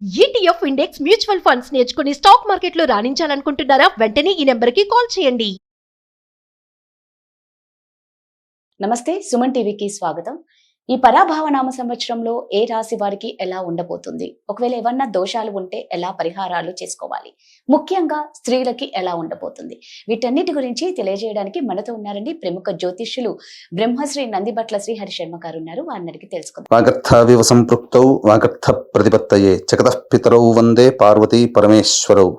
ETF index mutual funds నేర్చుకుని stock మార్కెట్లో రాణించాలనుకుంటున్నారా? వెంటనే ఈ నెంబర్కి కాల్ చేయండి. నమస్తే, సుమన్ టీవీకి స్వాగతం. ఈ పరాభవ నామ సంవత్సరంలో ఏ రాశి వారికి ఎలా ఉండబోతుంది, ఒకవేళ ఏమన్నా దోషాలు ఉంటే ఎలా పరిహారాలు చేసుకోవాలి, ముఖ్యంగా స్త్రీలకి ఎలా ఉండబోతుంది, వీటన్నిటి గురించి తెలియజేయడానికి మనతో ఉన్నారండి ప్రముఖ జ్యోతిష్యులు బ్రహ్మశ్రీ నందిబట్ల శ్రీహరి శర్మ గారు ఉన్నారు. వారిని తెలుసుకుందాం. వాగర్థావివ సంపృక్తౌ వాగర్థ ప్రతిపత్తయే జగతః పితరౌ వందే పార్వతీ పరమేశ్వరౌ.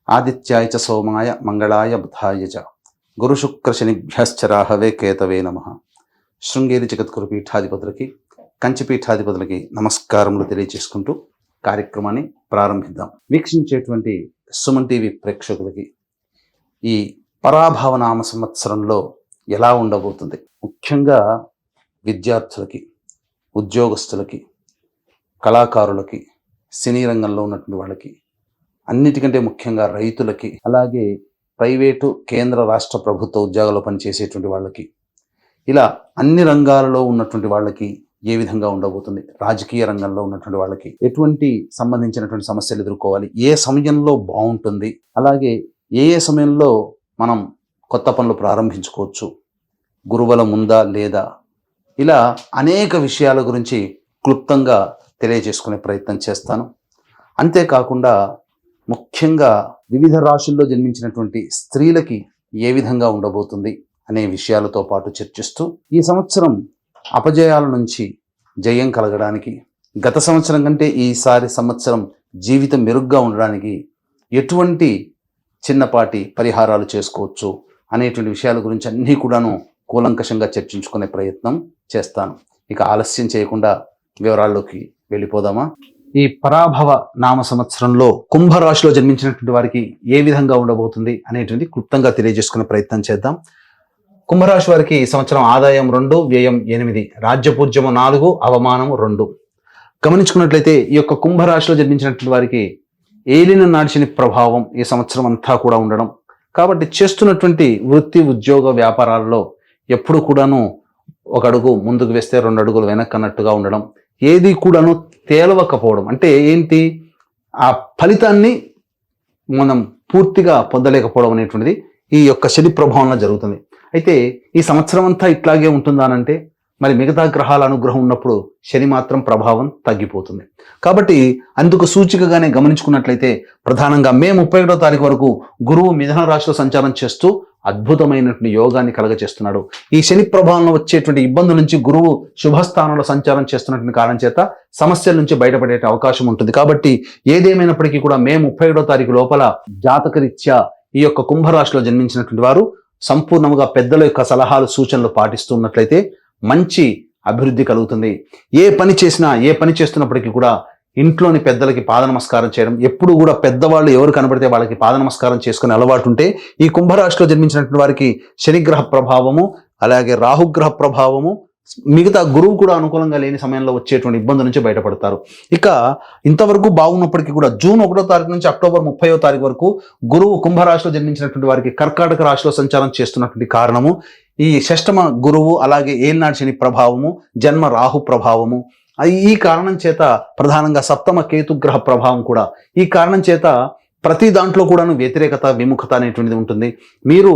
ఆదిత్యాయ చ సోమాయ మంగళాయ బుధాయ చ గురుశుక్ర శనిభ్యశ్చ రాహవే కేతవే నమః. శృంగేరి జగద్గురు పీఠాధిపతులకి, కంచి పీఠాధిపతులకి నమస్కారములు తెలియజేసుకుంటూ కార్యక్రమాన్ని ప్రారంభిద్దాం. వీక్షించేటువంటి సుమన్ టీవీ ప్రేక్షకులకి ఈ పరాభవ నామ సంవత్సరంలో ఎలా ఉండబోతుంది, ముఖ్యంగా విద్యార్థులకి, ఉద్యోగస్తులకి, కళాకారులకి, సినీ రంగంలో ఉన్నటువంటి వాళ్ళకి, అన్నిటికంటే ముఖ్యంగా రైతులకి, అలాగే ప్రైవేటు కేంద్ర రాష్ట్ర ప్రభుత్వ ఉద్యోగాల్లో పనిచేసేటువంటి వాళ్ళకి, ఇలా అన్ని రంగాలలో ఉన్నటువంటి వాళ్ళకి ఏ విధంగా ఉండబోతుంది, రాజకీయ రంగంలో ఉన్నటువంటి వాళ్ళకి ఎటువంటి సంబంధించినటువంటి సమస్యలు ఎదుర్కోవాలి, ఏ సమయంలో బాగుంటుంది, అలాగే ఏ సమయంలో మనం కొత్త పనులు ప్రారంభించుకోవచ్చు, గురుబలం ఉందా లేదా, ఇలా అనేక విషయాల గురించి క్లుప్తంగా తెలియజేసుకునే ప్రయత్నం చేస్తాను. అంతేకాకుండా ముఖ్యంగా వివిధ రాశుల్లో జన్మించినటువంటి స్త్రీలకి ఏ విధంగా ఉండబోతుంది అనే విషయాలతో పాటు చర్చిస్తూ ఈ సంవత్సరం అపజయాల నుంచి జయం కలగడానికి, గత సంవత్సరం కంటే ఈసారి సంవత్సరం జీవితం మెరుగ్గా ఉండడానికి ఎటువంటి చిన్నపాటి పరిహారాలు చేసుకోవచ్చు అనేటువంటి విషయాల గురించి అన్నీ కూడాను కూలంకషంగా చర్చించుకునే ప్రయత్నం చేస్తాను. ఇక ఆలస్యం చేయకుండా వివరాల్లోకి వెళ్ళిపోదామా. ఈ పరాభవ నామ సంవత్సరంలో కుంభరాశిలో జన్మించినటువంటి వారికి ఏ విధంగా ఉండబోతుంది అనేటువంటి క్లుప్తంగా తెలియజేసుకునే ప్రయత్నం చేద్దాం. కుంభరాశి వారికి ఈ సంవత్సరం ఆదాయం 2, వ్యయం 8, రాజ్యపూజ్యము 4, అవమానము 2. గమనించుకున్నట్లయితే ఈ యొక్క కుంభరాశిలో జన్మించినటువంటి వారికి ఏలిన నాడిశని ప్రభావం ఈ సంవత్సరం అంతా కూడా ఉండడం, కాబట్టి చేస్తున్నటువంటి వృత్తి, ఉద్యోగ, వ్యాపారాలలో ఎప్పుడు కూడాను ఒక అడుగు ముందుకు వేస్తే 2 అడుగులు వెనక్కి అన్నట్టుగా ఉండడం, ఏది కూడాను తేలవకపోవడం, అంటే ఏంటి, ఆ ఫలితాన్ని మనం పూర్తిగా పొందలేకపోవడం అనేటువంటిది ఈ యొక్క శని ప్రభావంలో జరుగుతుంది. అయితే ఈ సంవత్సరం అంతా ఇట్లాగే ఉంటుందానంటే మరి మిగతా గ్రహాల అనుగ్రహం ఉన్నప్పుడు శని మాత్రం ప్రభావం తగ్గిపోతుంది. కాబట్టి అందుకు సూచికగానే గమనించుకున్నట్లయితే ప్రధానంగా మే 31వ తారీఖు వరకు గురువు మిథున రాశిలో సంచారం చేస్తూ అద్భుతమైనటువంటి యోగాన్ని కలగజేస్తున్నాడు. ఈ శని ప్రభావంలో వచ్చేటువంటి ఇబ్బందుల నుంచి గురువు శుభస్థానంలో సంచారం చేస్తున్నటువంటి కారణం చేత సమస్యల నుంచి బయటపడే అవకాశం ఉంటుంది. కాబట్టి ఏదేమైనప్పటికీ కూడా మే 31వ తారీఖు లోపల జాతకరీత్యా ఈ యొక్క కుంభరాశిలో జన్మించినటువంటి వారు సంపూర్ణంగా పెద్దల యొక్క సలహాలు, సూచనలు పాటిస్తున్నట్లయితే మంచి అభివృద్ధి కలుగుతుంది. ఏ పని చేస్తున్నప్పటికీ కూడా ఇంట్లోని పెద్దలకి పాద నమస్కారం చేయడం, ఎప్పుడు కూడా పెద్దవాళ్ళు ఎవరు కనబడితే వాళ్ళకి పాద నమస్కారం చేసుకునే అలవాటు ఉంటే ఈ కుంభరాశిలో జన్మించినటువంటి వారికి శనిగ్రహ ప్రభావము, అలాగే రాహుగ్రహ ప్రభావము, మిగతా గురువు కూడా అనుకూలంగా లేని సమయంలో వచ్చేటువంటి ఇబ్బందుల నుంచి బయటపడతారు. ఇక ఇంతవరకు బాగున్నప్పటికీ కూడా జూన్ 1వ తారీఖు నుంచి అక్టోబర్ 30వ తారీఖు వరకు గురువు కుంభరాశిలో జన్మించినటువంటి వారికి కర్కాటక రాశిలో సంచారం చేస్తున్నటువంటి కారణము ఈ షష్టమ గురువు, అలాగే ఏలినాటి శని ప్రభావము, జన్మ రాహు ప్రభావము, ఈ కారణం చేత ప్రధానంగా సప్తమ కేతుగ్రహ ప్రభావం కూడా, ఈ కారణం చేత ప్రతి దాంట్లో కూడాను వ్యతిరేకత, విముఖత అనేటువంటిది ఉంటుంది. మీరు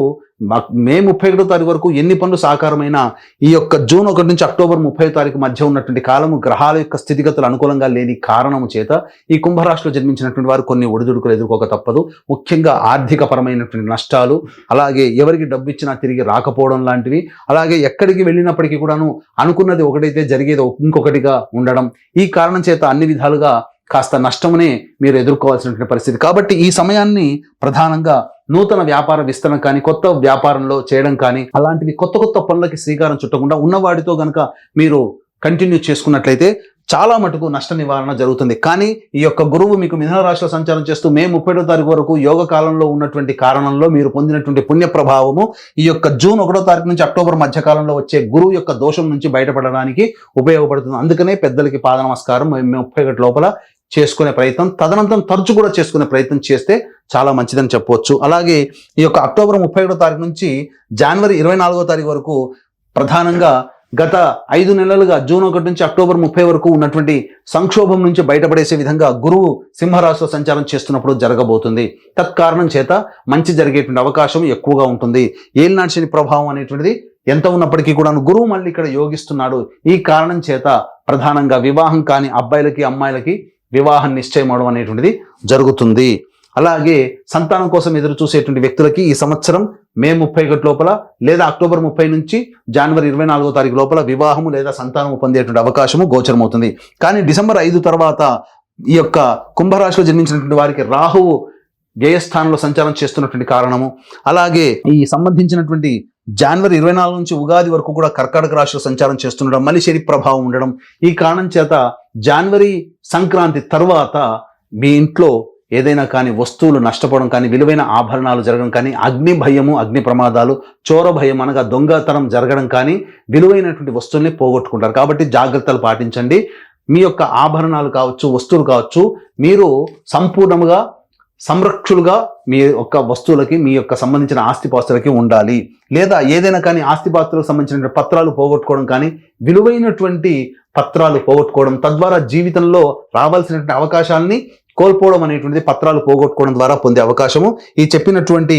మే 31వ తారీఖు వరకు ఎన్ని పనులు సాకారమైనా ఈ యొక్క జూన్ 1 నుంచి అక్టోబర్ 30వ తారీఖు మధ్య ఉన్నటువంటి కాలము గ్రహాల యొక్క స్థితిగతులు అనుకూలంగా లేని కారణము చేత ఈ కుంభరాశిలో జన్మించినటువంటి వారు కొన్ని ఒడిదుడుకులు ఎదుర్కోక తప్పదు. ముఖ్యంగా ఆర్థిక పరమైనటువంటి నష్టాలు, అలాగే ఎవరికి డబ్బు ఇచ్చినా తిరిగి రాకపోవడం లాంటివి, అలాగే ఎక్కడికి వెళ్ళినప్పటికీ కూడాను అనుకున్నది ఒకటైతే జరిగేది ఇంకొకటిగా ఉండడం, ఈ కారణం చేత అన్ని విధాలుగా కాస్త నష్టమునే మీరు ఎదుర్కోవాల్సినటువంటి పరిస్థితి. కాబట్టి ఈ సమయాన్ని ప్రధానంగా నూతన వ్యాపార విస్తరణ కానీ, కొత్త వ్యాపారంలో చేయడం కానీ, అలాంటివి కొత్త పనులకి శ్రీకారం చుట్టకుండా ఉన్నవాడితో కనుక మీరు కంటిన్యూ చేసుకున్నట్లయితే చాలా మటుకు నష్ట నివారణ జరుగుతుంది. కానీ ఈ యొక్క గురువు మీకు మిథున రాశిలో సంచారం చేస్తూ మే 31వ తారీఖు వరకు యోగ కాలంలో ఉన్నటువంటి కారణంలో మీరు పొందినటువంటి పుణ్య ప్రభావము ఈ యొక్క జూన్ 1వ తారీఖు నుంచి అక్టోబర్ మధ్య కాలంలో వచ్చే గురువు యొక్క దోషం నుంచి బయటపడడానికి ఉపయోగపడుతుంది. అందుకనే పెద్దలకి పాద నమస్కారం మే 31 లోపల చేసుకునే ప్రయత్నం, తదనంతరం తరచు కూడా చేసుకునే ప్రయత్నం చేస్తే చాలా మంచిదని చెప్పవచ్చు. అలాగే ఈ యొక్క అక్టోబర్ 31వ తారీఖు నుంచి జనవరి 24వ తారీఖు వరకు ప్రధానంగా గత 5 నెలలుగా జూన్ 1 నుంచి అక్టోబర్ 30 వరకు ఉన్నటువంటి సంక్షోభం నుంచి బయటపడేసే విధంగా గురువు సింహరాశిలో సంచారం చేస్తున్నప్పుడు జరగబోతుంది. తత్కారణం చేత మంచి జరిగేటువంటి అవకాశం ఎక్కువగా ఉంటుంది. ఏలినాటి శని ప్రభావం అనేటువంటిది ఎంత ఉన్నప్పటికీ కూడా గురువు మళ్ళీ ఇక్కడ యోగిస్తున్నాడు. ఈ కారణం చేత ప్రధానంగా వివాహం కాని అబ్బాయిలకి అమ్మాయిలకి వివాహం నిశ్చయం అవడం అనేటువంటిది జరుగుతుంది. అలాగే సంతానం కోసం ఎదురు చూసేటువంటి వ్యక్తులకి ఈ సంవత్సరం మే 31 లోపల లేదా అక్టోబర్ 30 నుంచి జనవరి 24వ తారీఖు లోపల వివాహము లేదా సంతానము పొందేటువంటి అవకాశము గోచరమవుతుంది. కానీ డిసెంబర్ 5 తర్వాత ఈ యొక్క కుంభరాశిలో జన్మించినటువంటి వారికి రాహువు వ్యయస్థానంలో సంచారం చేస్తున్నటువంటి కారణము, అలాగే ఈ సంబంధించినటువంటి జనవరి 24 నుంచి ఉగాది వరకు కూడా కర్కాటక రాశిలో సంచారం చేస్తుండడం, మళ్ళీ శని ప్రభావం ఉండడం, ఈ కారణం చేత జనవరి సంక్రాంతి తర్వాత మీ ఇంట్లో ఏదైనా కానీ వస్తువులు నష్టపోవడం కానీ, విలువైన ఆభరణాలు జరగడం కానీ, అగ్ని భయము, అగ్ని ప్రమాదాలు, చోర భయం అనగా దొంగతనం జరగడం కానీ, విలువైనటువంటి వస్తువుల్ని పోగొట్టుకుంటారు. కాబట్టి జాగ్రత్తలు పాటించండి. మీ యొక్క ఆభరణాలు కావచ్చు, వస్తువులు కావచ్చు, మీరు సంపూర్ణముగా సంరక్షులుగా మీ యొక్క వస్తువులకి, మీ యొక్క సంబంధించిన ఆస్తిపాస్తులకి ఉండాలి. లేదా ఏదైనా కానీ ఆస్తిపాస్తులకు సంబంధించిన పత్రాలు పోగొట్టుకోవడం కానీ, విలువైనటువంటి పత్రాలు పోగొట్టుకోవడం, తద్వారా జీవితంలో రావాల్సినటువంటి అవకాశాలని కోల్పోవడం అనేటువంటిది పత్రాలు పోగొట్టుకోవడం ద్వారా పొందే అవకాశము ఈ చెప్పినటువంటి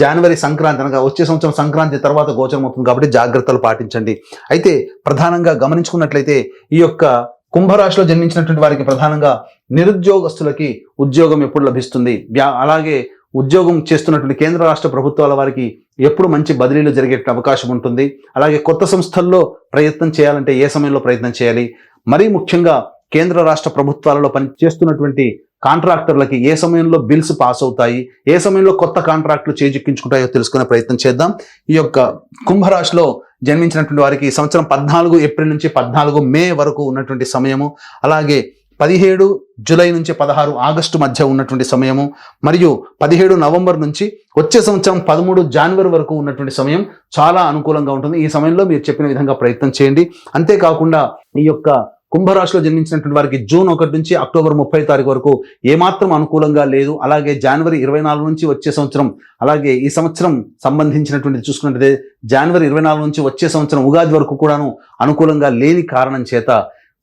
జనవరి సంక్రాంతి అనగా వచ్చే సంవత్సరం సంక్రాంతి తర్వాత గోచరం అవుతుంది. కాబట్టి జాగ్రత్తలు పాటించండి. అయితే ప్రధానంగా గమనించుకున్నట్లయితే ఈ యొక్క కుంభరాశిలో జన్మించినటువంటి వారికి ప్రధానంగా నిరుద్యోగస్తులకి ఉద్యోగం ఎప్పుడు లభిస్తుంది, అలాగే ఉద్యోగం చేస్తున్నటువంటి కేంద్ర రాష్ట్ర ప్రభుత్వాల వారికి ఎప్పుడు మంచి బదిలీలు జరిగే అవకాశం ఉంటుంది. అలాగే కొత్త సంస్థల్లో ప్రయత్నం చేయాలంటే ఏ సమయంలో ప్రయత్నం చేయాలి, మరీ ముఖ్యంగా కేంద్ర రాష్ట్ర ప్రభుత్వాలలో పనిచేస్తున్నటువంటి కాంట్రాక్టర్లకి ఏ సమయంలో బిల్స్ పాస్ అవుతాయి, ఏ సమయంలో కొత్త కాంట్రాక్టులు చేజిక్కించుకుంటాయో తెలుసుకునే ప్రయత్నం చేద్దాం. ఈ యొక్క కుంభరాశిలో జన్మించినటువంటి వారికి ఈ సంవత్సరం 14 ఏప్రిల్ నుంచి 14 మే వరకు ఉన్నటువంటి సమయము, అలాగే 17 జూలై నుంచి 16 ఆగస్టు మధ్య ఉన్నటువంటి సమయము, మరియు 17 నవంబర్ నుంచి వచ్చే సంవత్సరం 13 జనవరి వరకు ఉన్నటువంటి సమయం చాలా అనుకూలంగా ఉంటుంది. ఈ సమయంలో మీరు చెప్పిన విధంగా ప్రయత్నం చేయండి. అంతేకాకుండా ఈ యొక్క కుంభరాశిలో జన్మించినటువంటి వారికి జూన్ 1 నుంచి అక్టోబర్ 30 తారీఖు వరకు ఏమాత్రం అనుకూలంగా లేదు. అలాగే జనవరి 24 నుంచి వచ్చే సంవత్సరం, అలాగే ఈ సంవత్సరం సంబంధించినటువంటి చూసుకున్నట్లయితే జనవరి 24 నుంచి వచ్చే సంవత్సరం ఉగాది వరకు కూడాను అనుకూలంగా లేని కారణం చేత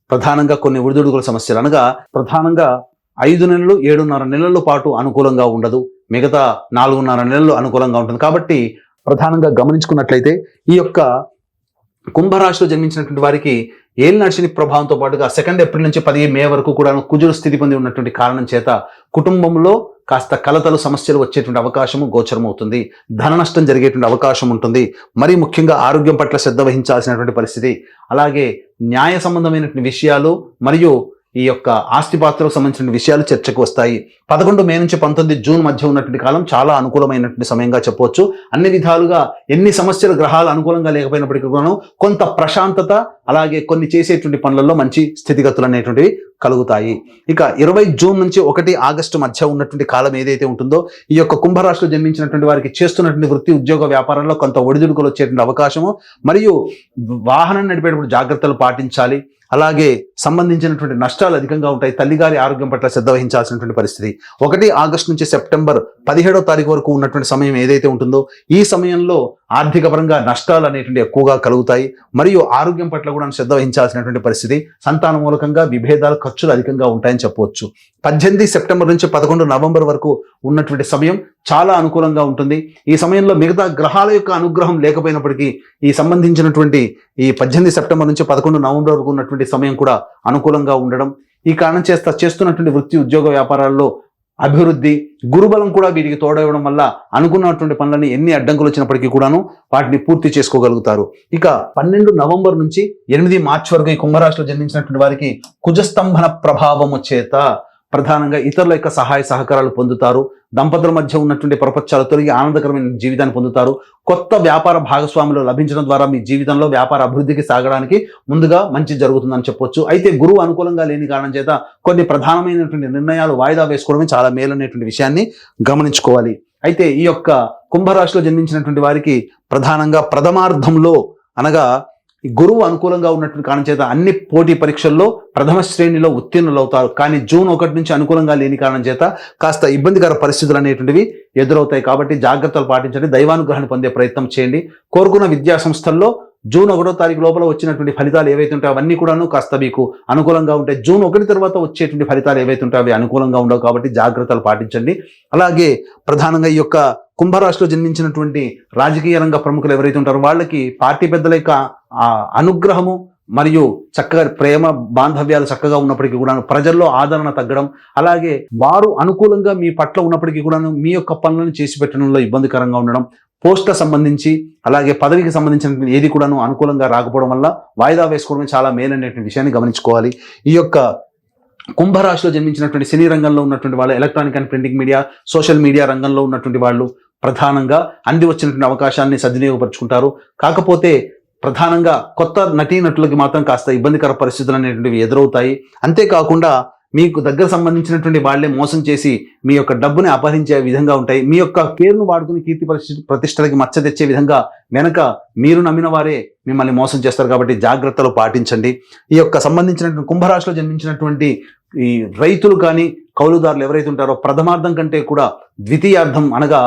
ప్రధానంగా కొన్ని ఒడిదుడుకుల సమస్యలు, అనగా ప్రధానంగా 5 నెలలు 7.5 నెలల పాటు అనుకూలంగా ఉండదు, మిగతా 4.5 నెలలు అనుకూలంగా ఉంటుంది. కాబట్టి ప్రధానంగా గమనించుకున్నట్లయితే ఈ యొక్క కుంభరాశిలో జన్మించినటువంటి వారికి ఏలినాటి శని ప్రభావంతో పాటుగా 2 ఏప్రిల్ నుంచి 10 మే వరకు కూడా కుజుడు స్థితి పొంది ఉన్నటువంటి కారణం చేత కుటుంబంలో కాస్త కలతలు సమస్యలు వచ్చేటువంటి అవకాశము గోచరమవుతుంది. ధన నష్టం జరిగేటువంటి అవకాశం ఉంటుంది. మరీ ముఖ్యంగా ఆరోగ్యం పట్ల శ్రద్ధ వహించాల్సినటువంటి పరిస్థితి, అలాగే న్యాయ సంబంధమైనటువంటి విషయాలు మరియు ఈ యొక్క ఆస్తిపాత్రకు సంబంధించిన విషయాలు చర్చకు వస్తాయి. 11 మే నుంచి 19 జూన్ మధ్య ఉన్నటువంటి కాలం చాలా అనుకూలమైనటువంటి సమయంగా చెప్పవచ్చు. అన్ని విధాలుగా ఎన్ని సమస్యలు గ్రహాలు అనుకూలంగా లేకపోయినప్పటికీ కూడా కొంత ప్రశాంతత, అలాగే కొన్ని చేసేటువంటి పనులలో మంచి స్థితిగతులు అనేటువంటివి కలుగుతాయి. ఇక 20 జూన్ నుంచి 1 ఆగస్టు మధ్య ఉన్నటువంటి కాలం ఏదైతే ఉంటుందో ఈ యొక్క కుంభరాశిలో జన్మించినటువంటి వారికి చేస్తున్నటువంటి వృత్తి ఉద్యోగ వ్యాపారంలో కొంత ఒడిదుడుకులు వచ్చేటువంటి అవకాశము, మరియు వాహనం నడిపేటప్పుడు జాగ్రత్తలు పాటించాలి. అలాగే సంబంధించినటువంటి నష్టాలు అధికంగా ఉంటాయి. తల్లిగారి ఆరోగ్యం పట్ల శ్రద్ధ వహించాల్సినటువంటి పరిస్థితి. 1 ఆగస్టు నుంచి సెప్టెంబర్ 17వ తారీఖు వరకు ఉన్నటువంటి సమయం ఏదైతే ఉంటుందో ఈ సమయంలో ఆర్థిక పరంగా నష్టాలు అనేటువంటి ఎక్కువగా కలుగుతాయి. మరియు ఆరోగ్యం పట్ల కూడా శ్రద్ధ వహించాల్సినటువంటి పరిస్థితి. సంతాన మూలకంగా విభేదాలు, ఖర్చులు అధికంగా ఉంటాయని చెప్పవచ్చు. 18 సెప్టెంబర్ నుంచి 11 నవంబర్ వరకు ఉన్నటువంటి సమయం చాలా అనుకూలంగా ఉంటుంది. ఈ సమయంలో మిగతా గ్రహాల యొక్క అనుగ్రహం లేకపోయినప్పటికీ ఈ సంబంధించినటువంటి ఈ 18 సెప్టెంబర్ నుంచి 11 నవంబర్ వరకు ఉన్నటువంటి సమయం కూడా అనుకూలంగా ఉండడం, ఈ కారణం చేస్తున్నటువంటి వృత్తి ఉద్యోగ వ్యాపారాల్లో అభివృద్ధి, గురుబలం కూడా వీరికి తోడవడం వల్ల అనుకున్నటువంటి పనులని ఎన్ని అడ్డంకులు వచ్చినప్పటికీ కూడాను వాటిని పూర్తి చేసుకోగలుగుతారు. ఇక 12 నవంబర్ నుంచి 8 మార్చి వరకు ఈ కుంభరాశిలో జన్మించినటువంటి వారికి కుజస్తంభన ప్రభావము చేత ప్రధానంగా ఇతరుల యొక్క సహాయ సహకారాలు పొందుతారు. దంపతుల మధ్య ఉన్నటువంటి ప్రపంచాలు తొలగి ఆనందకరమైన జీవితాన్ని పొందుతారు. కొత్త వ్యాపార భాగస్వాములు లభించడం ద్వారా మీ జీవితంలో వ్యాపార అభివృద్ధికి సాగడానికి ముందుగా మంచి జరుగుతుందని చెప్పొచ్చు. అయితే గురువు అనుకూలంగా లేని కారణం చేత కొన్ని ప్రధానమైనటువంటి నిర్ణయాలు వాయిదా వేసుకోవడమే చాలా మేలనేటువంటి విషయాన్ని గమనించుకోవాలి. అయితే ఈ యొక్క కుంభరాశిలో జన్మించినటువంటి వారికి ప్రధానంగా ప్రథమార్థంలో, అనగా గురువు అనుకూలంగా ఉన్నటువంటి కారణం చేత అన్ని పోటీ పరీక్షల్లో ప్రథమ శ్రేణిలో ఉత్తీర్ణులు అవుతారు. కానీ జూన్ 1 నుంచి అనుకూలంగా లేని కారణం చేత కాస్త ఇబ్బందికర పరిస్థితులు అనేటువంటివి ఎదురవుతాయి. కాబట్టి జాగ్రత్తలు పాటించండి. దైవానుగ్రహాన్ని పొందే ప్రయత్నం చేయండి. కోరుకున్న విద్యా సంస్థల్లో జూన్ 1వ తారీఖు లోపల వచ్చినటువంటి ఫలితాలు ఏవైతే ఉంటాయో అవన్నీ కూడాను కాస్త మీకు అనుకూలంగా ఉంటాయి. జూన్ 1 తర్వాత వచ్చేటువంటి ఫలితాలు ఏవైతే ఉంటాయో అవి అనుకూలంగా ఉండవు, కాబట్టి జాగ్రత్తలు పాటించండి. అలాగే ప్రధానంగా ఈ యొక్క కుంభరాశిలో జన్మించినటువంటి రాజకీయ రంగ ప్రముఖులు ఎవరైతే ఉంటారో వాళ్ళకి పార్టీ పెద్దల యొక్క అనుగ్రహము మరియు చక్కగా ప్రేమ బాంధవ్యాలు చక్కగా ఉన్నప్పటికీ కూడా ప్రజల్లో ఆదరణ తగ్గడం, అలాగే వారు అనుకూలంగా మీ పట్ల ఉన్నప్పటికీ కూడా మీ యొక్క పనులను చేసి పెట్టడంలో ఇబ్బందికరంగా ఉండడం, పోస్టుల సంబంధించి అలాగే పదవికి సంబంధించినటువంటి ఏది కూడాను అనుకూలంగా రాకపోవడం వల్ల వాయిదా వేసుకోవడమే చాలా మేలనేటువంటి విషయాన్ని గమనించుకోవాలి. ఈ యొక్క కుంభరాశిలో జన్మించినటువంటి సినీ రంగంలో ఉన్నటువంటి వాళ్ళు, electronic and printing media, social media రంగంలో ఉన్నటువంటి వాళ్ళు ప్రధానంగా అంది వచ్చినటువంటి అవకాశాన్ని సద్వినియోగపరుచుకుంటారు. కాకపోతే ప్రధానంగా కొత్త నటీనటులకి మాత్రం కాస్త ఇబ్బందికర పరిస్థితులు అనేటువంటివి ఎదురవుతాయి. అంతేకాకుండా మీకు దగ్గర సంబంధించినటువంటి వాళ్ళే మోసం చేసి మీ యొక్క డబ్బుని అపహరించే విధంగా ఉంటాయి. మీ యొక్క పేరును వాడుకుని కీర్తి ప్రతిష్టలకి మచ్చ తెచ్చే విధంగా వెనక మీరు నమ్మిన వారే మిమ్మల్ని మోసం చేస్తారు, కాబట్టి జాగ్రత్తలు పాటించండి. ఈ యొక్క సంబంధించినటువంటి కుంభరాశిలో జన్మించినటువంటి ఈ రైతులు కానీ కౌలుదారులు ఎవరైతే ఉంటారో ప్రథమార్థం కంటే కూడా ద్వితీయార్థం అనగా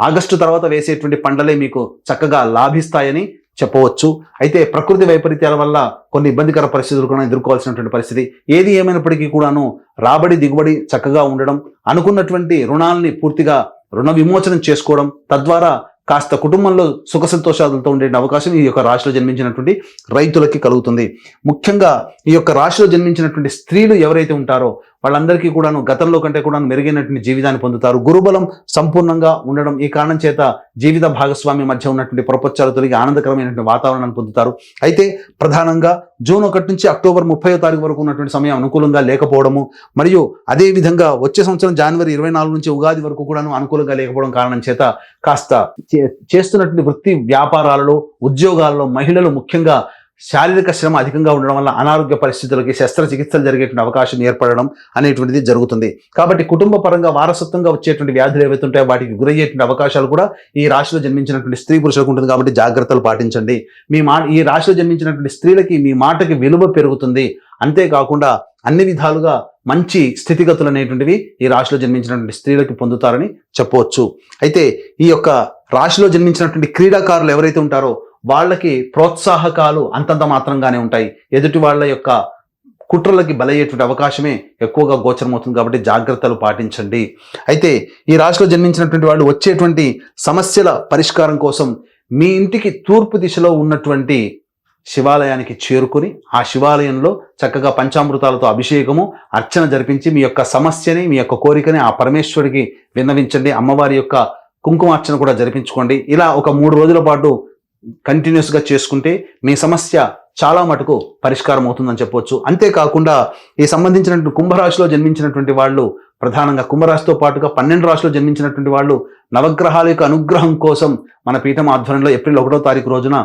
ఆగస్టు తర్వాత వేసేటువంటి పంటలే మీకు చక్కగా లాభిస్తాయని చెప్పవచ్చు. అయితే ప్రకృతి వైపరీత్యాల వల్ల కొన్ని ఇబ్బందికర పరిస్థితులు కూడా ఎదుర్కోవాల్సినటువంటి పరిస్థితి. ఏది ఏమైనప్పటికీ కూడాను రాబడి దిగుబడి చక్కగా ఉండడం, అనుకున్నటువంటి రుణాలని పూర్తిగా రుణ విమోచనం చేసుకోవడం, తద్వారా కాస్త కుటుంబంలో సుఖ సంతోషాలతో ఉండే అవకాశం ఈ యొక్క రాశిలో జన్మించినటువంటి రైతులకి కలుగుతుంది. ముఖ్యంగా ఈ యొక్క రాశిలో జన్మించినటువంటి స్త్రీలు ఎవరైతే ఉంటారో వాళ్ళందరికీ కూడాను గతంలో కంటే కూడా మెరుగైనటువంటి జీవితాన్ని పొందుతారు. గురుబలం సంపూర్ణంగా ఉండడం, ఈ కారణం చేత జీవిత భాగస్వామి మధ్య ఉన్నటువంటి ప్రపంచాలు తొలగి ఆనందకరమైనటువంటి వాతావరణాన్ని పొందుతారు. అయితే ప్రధానంగా జూన్ 1 నుంచి అక్టోబర్ 30వ తారీఖు వరకు ఉన్నటువంటి సమయం అనుకూలంగా లేకపోవడము, మరియు అదే విధంగా వచ్చే సంవత్సరం జనవరి 24 నుంచి ఉగాది వరకు కూడాను అనుకూలంగా లేకపోవడం కారణం చేత కాస్త చేస్తున్నటువంటి వృత్తి వ్యాపారాలలో, ఉద్యోగాల్లో మహిళలు ముఖ్యంగా శారీరక శ్రమ అధికంగా ఉండడం వల్ల అనారోగ్య పరిస్థితులకి శస్త్రచికిత్సలు జరిగేటువంటి అవకాశం ఏర్పడడం అనేటువంటిది జరుగుతుంది. కాబట్టి కుటుంబ పరంగా వారసత్వంగా వచ్చేటువంటి వ్యాధులు ఏవైతే ఉంటాయో వాటికి గురయ్యేటువంటి అవకాశాలు కూడా ఈ రాశిలో జన్మించినటువంటి స్త్రీ పురుషులకు ఉంటుంది. కాబట్టి జాగ్రత్తలు పాటించండి. ఈ రాశిలో జన్మించినటువంటి స్త్రీలకి మీ మాటకి విలువ పెరుగుతుంది. అంతేకాకుండా అన్ని విధాలుగా మంచి స్థితిగతులు అనేటువంటివి ఈ రాశిలో జన్మించినటువంటి స్త్రీలకి పొందుతారని చెప్పవచ్చు. అయితే ఈ యొక్క రాశిలో జన్మించినటువంటి క్రీడాకారులు ఎవరైతే ఉంటారో వాళ్ళకి ప్రోత్సాహకాలు అంతంత మాత్రంగానే ఉంటాయి. ఎదుటి వాళ్ళ యొక్క కుట్రలకి బలయ్యేటువంటి అవకాశమే ఎక్కువగా గోచరమవుతుంది, కాబట్టి జాగ్రత్తలు పాటించండి. అయితే ఈ రాశిలో జన్మించినటువంటి వాళ్ళు వచ్చేటువంటి సమస్యల పరిష్కారం కోసం మీ ఇంటికి తూర్పు దిశలో ఉన్నటువంటి శివాలయానికి చేరుకుని ఆ శివాలయంలో చక్కగా పంచామృతాలతో అభిషేకము అర్చన జరిపించి మీ యొక్క సమస్యని, మీ యొక్క కోరికని ఆ పరమేశ్వరుడికి విన్నవించండి. అమ్మవారి యొక్క కుంకుమార్చన కూడా జరిపించుకోండి. ఇలా ఒక 3 రోజుల పాటు కంటిన్యూస్గా చేసుకుంటే మీ సమస్య చాలా మటుకు పరిష్కారం అవుతుందని చెప్పవచ్చు. అంతేకాకుండా ఈ సంబంధించినటువంటి కుంభరాశిలో జన్మించినటువంటి వాళ్ళు ప్రధానంగా కుంభరాశితో పాటుగా 12 రాశిలో జన్మించినటువంటి వాళ్ళు నవగ్రహాల యొక్క అనుగ్రహం కోసం మన పీఠం ఆధ్వర్యంలో ఏప్రిల్ 1వ తారీఖు రోజున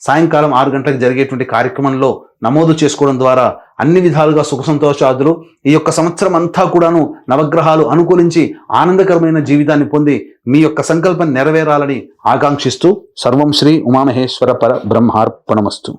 సాయంకాలం 6 గంటలకు జరిగేటువంటి కార్యక్రమంలో నమోదు చేసుకోవడం ద్వారా అన్ని విధాలుగా సుఖ సంతోషాదులు ఈ యొక్క సంవత్సరం అంతా కూడాను నవగ్రహాలు అనుకూలించి ఆనందకరమైన జీవితాన్ని పొంది మీ యొక్క సంకల్పం నెరవేరాలని ఆకాంక్షిస్తూ సర్వం శ్రీ ఉమామహేశ్వర పర బ్రహ్మార్పణమస్తు.